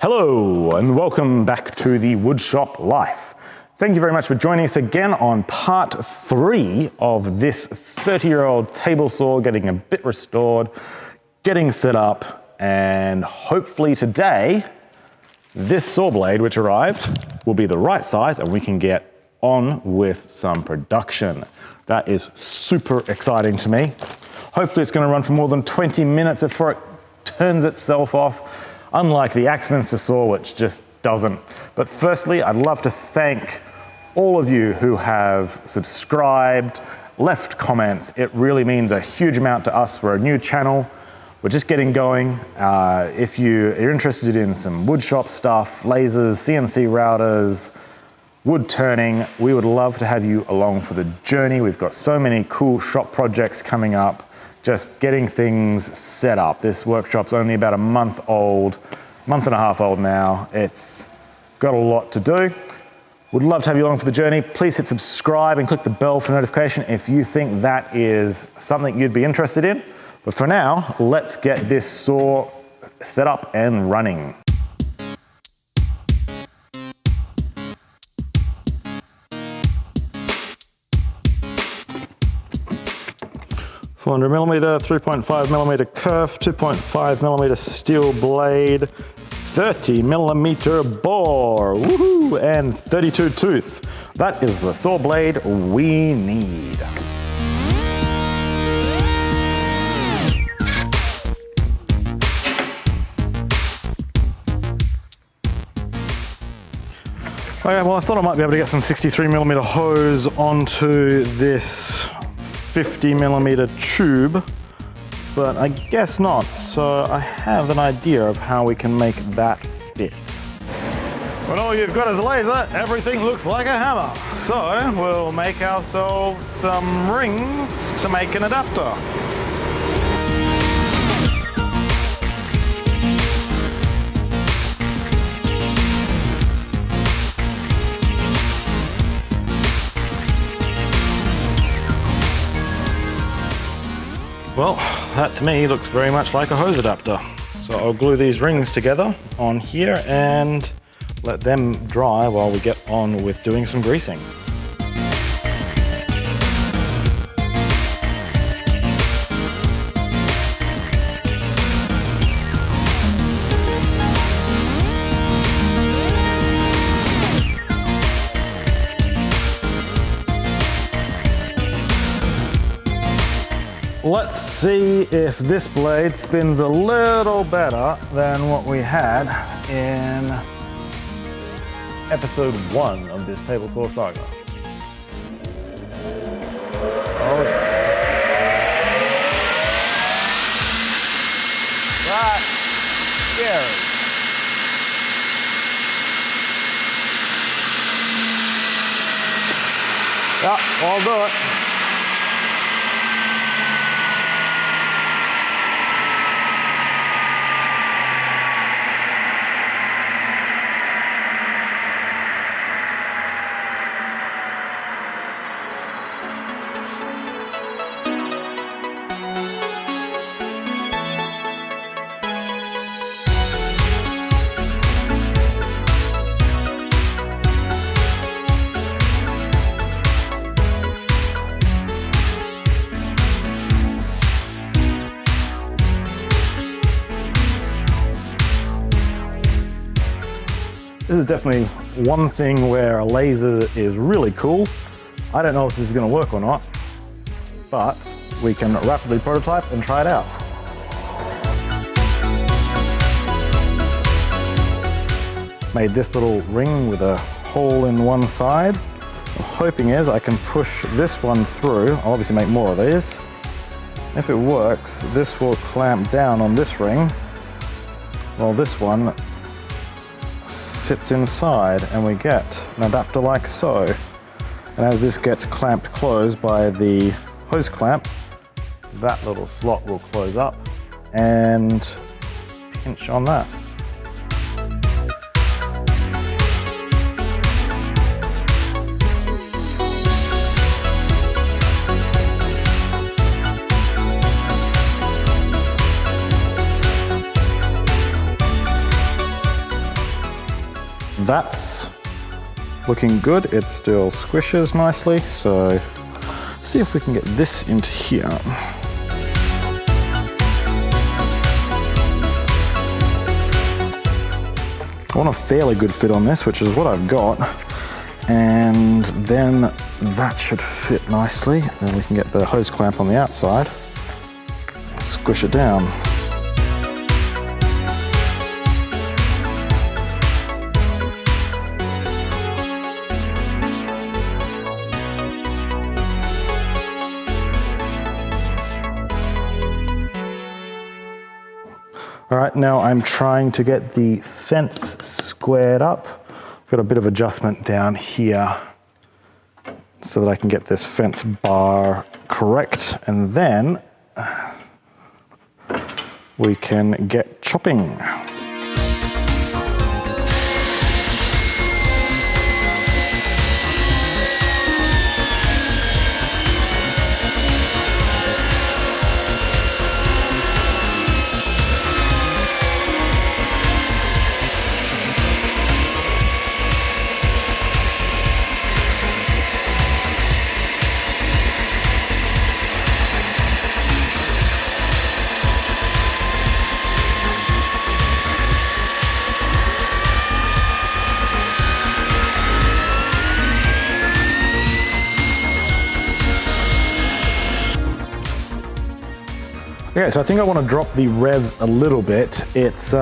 Hello and welcome back to the Woodshop Life. Thank you very much for joining us again on part 3 of this 30-year-old table saw getting a bit restored, getting set up, and hopefully today this saw blade which arrived will be the right size and we can get on with some production. That is super exciting to me. Hopefully it's going to run for more than 20 minutes before it turns itself off. Unlike the Axminster saw, which just doesn't. But firstly, I'd love to thank all of you who have subscribed, left comments. It really means a huge amount to us. We're a new channel. We're just getting going. If you're interested in some woodshop stuff, lasers, CNC routers, wood turning, we would love to have you along for the journey. We've got so many cool shop projects coming up. Just getting things set up. This workshop's only about a month and a half old now. It's got a lot to do. Would love to have you along for the journey. Please hit subscribe and click the bell for notification if you think that is something you'd be interested in. But for now, let's get this saw set up and running. 400mm, 3.5mm kerf, 2.5mm steel blade, 30mm bore, woohoo, and 32 tooth. That is the saw blade we need. Okay, well I thought I might be able to get some 63mm hose onto this 50mm tube, but I guess not. So I have an idea of how we can make that fit. When all you've got is a laser, everything looks like a hammer. So we'll make ourselves some rings to make an adapter. Well, that to me looks very much like a hose adapter. So I'll glue these rings together on here and let them dry while we get on with doing some greasing. Let's see if this blade spins a little better than what we had in episode 1 of this table saw saga. Oh yeah. That's scary. Yeah, I'll do it. This is definitely one thing where a laser is really cool. I don't know if this is going to work or not, but we can rapidly prototype and try it out. Made this little ring with a hole in one side. I'm hoping is I can push this one through. I'll obviously make more of these. If it works, this will clamp down on this ring, while this one sits inside, and we get an adapter like so. And as this gets clamped closed by the hose clamp, that little slot will close up and pinch on that. that's looking good. It still squishes nicely. So let's see if we can get this into here. I want a fairly good fit on this, which is what I've got. And then that should fit nicely. Then we can get the hose clamp on the outside, squish it down. All right, now I'm trying to get the fence squared up. Got a bit of adjustment down here so that I can get this fence bar correct, and then we can get chopping. Okay, so I think I want to drop the revs a little bit. It's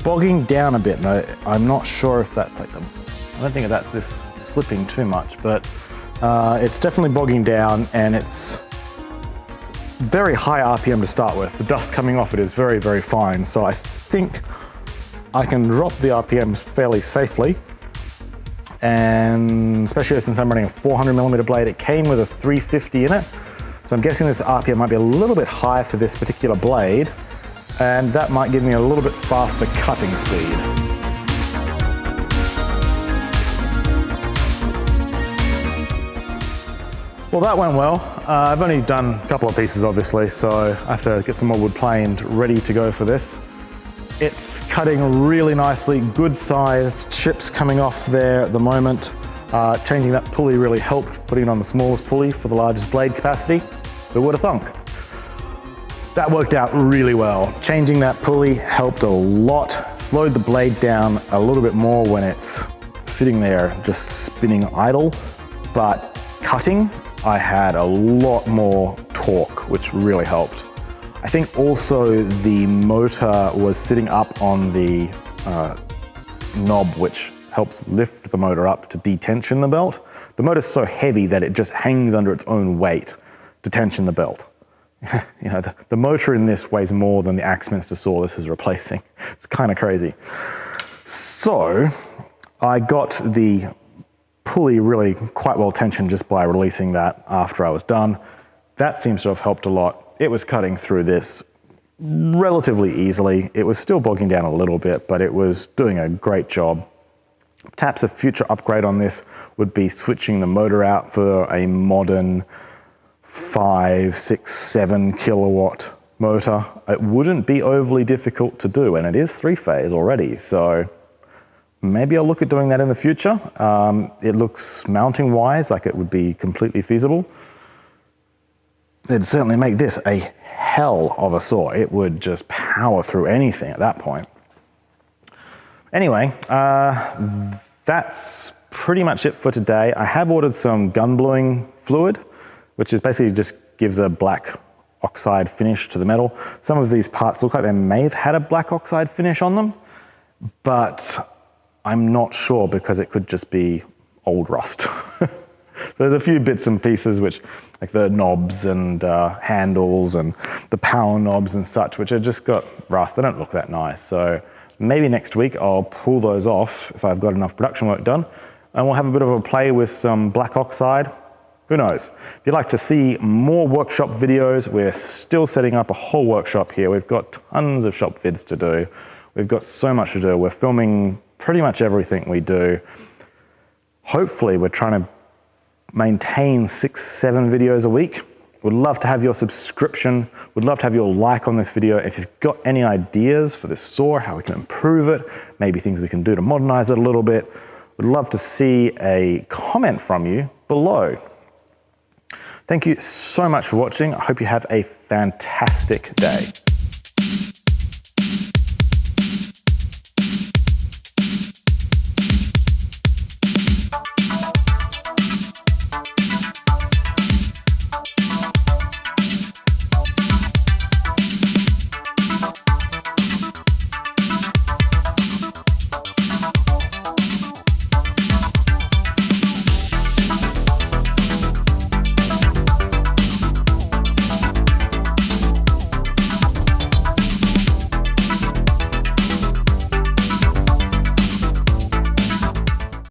bogging down a bit, and I'm not sure if that's like I don't think that's this slipping too much, but it's definitely bogging down, and it's very high RPM to start with. The dust coming off it is very, very fine, so I think I can drop the RPMs fairly safely, and especially since I'm running a 400mm blade. It came with a 350 in it. So I'm guessing this RPM might be a little bit high for this particular blade, and that might give me a little bit faster cutting speed. Well, that went well. I've only done a couple of pieces, obviously, so I have to get some more wood planed ready to go for this. It's cutting really nicely, good sized chips coming off there at the moment. Changing that pulley really helped, putting it on the smallest pulley for the largest blade capacity. Who would have thunk? That worked out really well. Changing that pulley helped a lot, slowed the blade down a little bit more when it's sitting there just spinning idle, but cutting, I had a lot more torque, which really helped. I think also the motor was sitting up on the knob, which helps lift the motor up to detension the belt. The motor's so heavy that it just hangs under its own weight to tension the belt. You know, the motor in this weighs more than the Axminster saw this is replacing. It's kind of crazy. So I got the pulley really quite well tensioned just by releasing that after I was done. That seems to have helped a lot. It was cutting through this relatively easily. It was still bogging down a little bit, but it was doing a great job. Perhaps a future upgrade on this would be switching the motor out for a modern 5, 6, 7 kilowatt motor. It wouldn't be overly difficult to do, and it is 3-phase already, so maybe I'll look at doing that in the future. It looks mounting wise like it would be completely feasible. It'd certainly make this a hell of a saw. It would just power through anything at that point. Anyway, that's pretty much it for today. I have ordered some gun bluing fluid, which is basically just gives a black oxide finish to the metal. Some of these parts look like they may have had a black oxide finish on them, but I'm not sure because it could just be old rust. So there's a few bits and pieces which, like the knobs and handles and the power knobs and such, which have just got rust. They don't look that nice. So maybe next week I'll pull those off if I've got enough production work done, and we'll have a bit of a play with some black oxide. Who knows? If you'd like to see more workshop videos, we're still setting up a whole workshop here. We've got tons of shop vids to do. We've got so much to do. We're filming pretty much everything we do. Hopefully we're trying to maintain 6, 7 videos a week. Would love to have your subscription. Would love to have your like on this video. If you've got any ideas for this saw, how we can improve it, maybe things we can do to modernize it a little bit, would love to see a comment from you below. Thank you so much for watching. I hope you have a fantastic day.